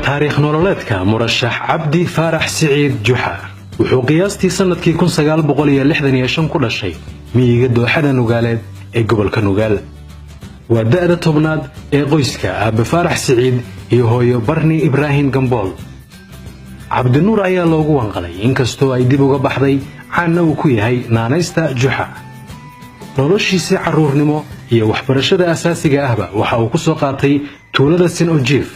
taariikh nololeedka murashax Cabdi Faarax Siciid Juxa wuxuu qiyaastii sanadkii 1965 ku dhashay miyiga dooxada Nugaaleed ee gobolka Nugaal. waa da'da tobnaad ee qoyska Aabe Faarax Siciid iyo hooyo Barni Ibrahim Gambool. Cabdi Nuur ayaa loogu wanqalay inkastoo ay dib uga baxday caana uu ku yahay naanaysta Juxa. noloshiisa caruurnimo iyo waxbarashada asaasiga ahba waxa uu ku soo qaatay tuulada Sin Ojiif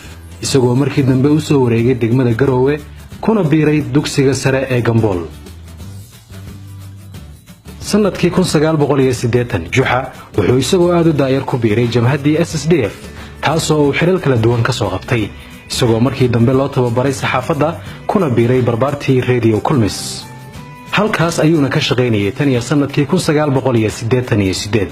isagoo markii dambe u soo wareegay degmada Garowe kuna biiray dugsiga sare ee Gambool. sanadkii 1980 Juxa wuxuu isagoo aad u daayar ku biiray jamhadii SSDF taasoo uu xilal kala duwan ka soo qabtay isagoo markii dambe loo tababaray saxaafadda kuna biiray barbaartii Radio Kulmis. halkaas ayuuna ka shaqaynayay tan iyo sanadkii 1988.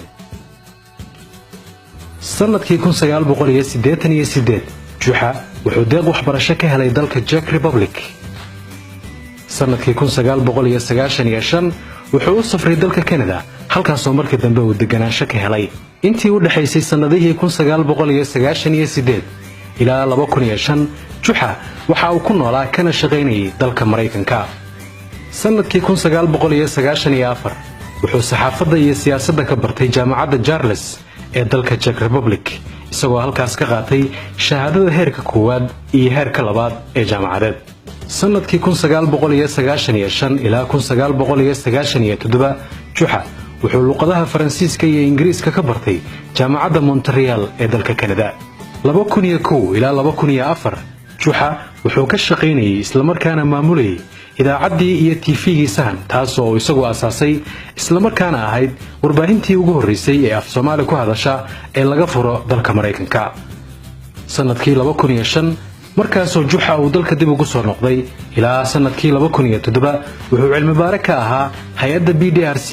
sanadkii 1988 Juxa wuxuu deeq waxbarasho ka helay dalka Czech Republic. sanadkii 1995 wuxuu u safray dalka Canada halkaasoo markii dambe uu deganaansho ka helay. intii u dhaxaysay sanadihii 1998 ilaa 2005 Juxa waxa uu ku noolaa kana shaqaynayay dalka Mareykanka. sanadkii 1994 wuxuu saxaafadda iyo siyaasadda ka bartay jaamacadda Charles ee dalka Czech Republic isagoo halkaas ka qaatay shahaadada heerka koowaad iyo heerka labaad ee jaamacadeed. sanadkii 1995 ilaa 1997 Juxa wuxuu luqadaha Faransiiska iyo Ingiriiska ka bartay jaamacadda Montreal ee dalka Canada. 2001 ilaa 2004 Juxa wuxuu ka shaqaynayay isla markaana maamulayay idaacaddii iyo TV-gii Sahan taasoo isagu asaasay isla markaana ahayd warbaahintii ugu horeysay ee af Soomaali ku hadasha ee laga furo dalka Mareykanka. sanadkii 2005 markaasoo Juxa uu dalka dib ugu soo noqday ilaa sanadkii 2007 wuxuu cilmi baare ka ahaa hay'adda BDRC.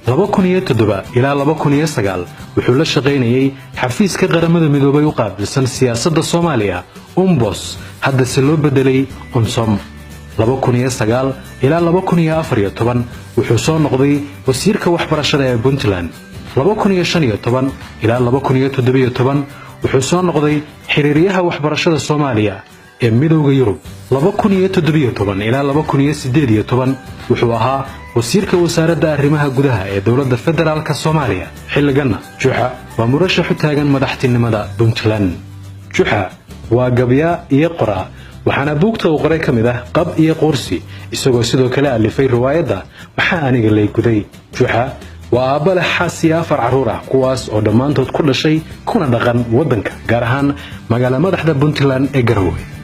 2007 ilaa 2009 wuxuu la shaqaynayay xafiiska qaramada midoobay u qaabilsan siyaasadda Soomaaliya UNBOS hadda si loo bedelay UNSOM. 2009 ilaa 2014 wuxuu soo noqday wasiirka waxbarashada ee Puntland. 2015 ilaa 2017 wuxuu soo noqday xiriiryaha waxbarashada Soomaaliya ee Midowga Yurub. 2017 ilaa 2018 wuxuu ahaa wasiirka wasaaradda arrimaha gudaha ee dowladda federaalka Soomaaliya. xilligan Juxa waa murashax u taagan madaxtinimada Puntland. Juxa waa gabya iyo qoraa waxaana buugta uu qoray kamid ah Qab iyo Qoorsi isagoo sidoo kale alifay riwaayadda Maxaa aniga lay guday. Juxa waa aabba leh xaas iyo 4 carruur ah kuwaas oo dhammaantood ku dhashay kuna dhaqan waddanka gaar ahaan magaalada madaxda Puntland ee Garowe.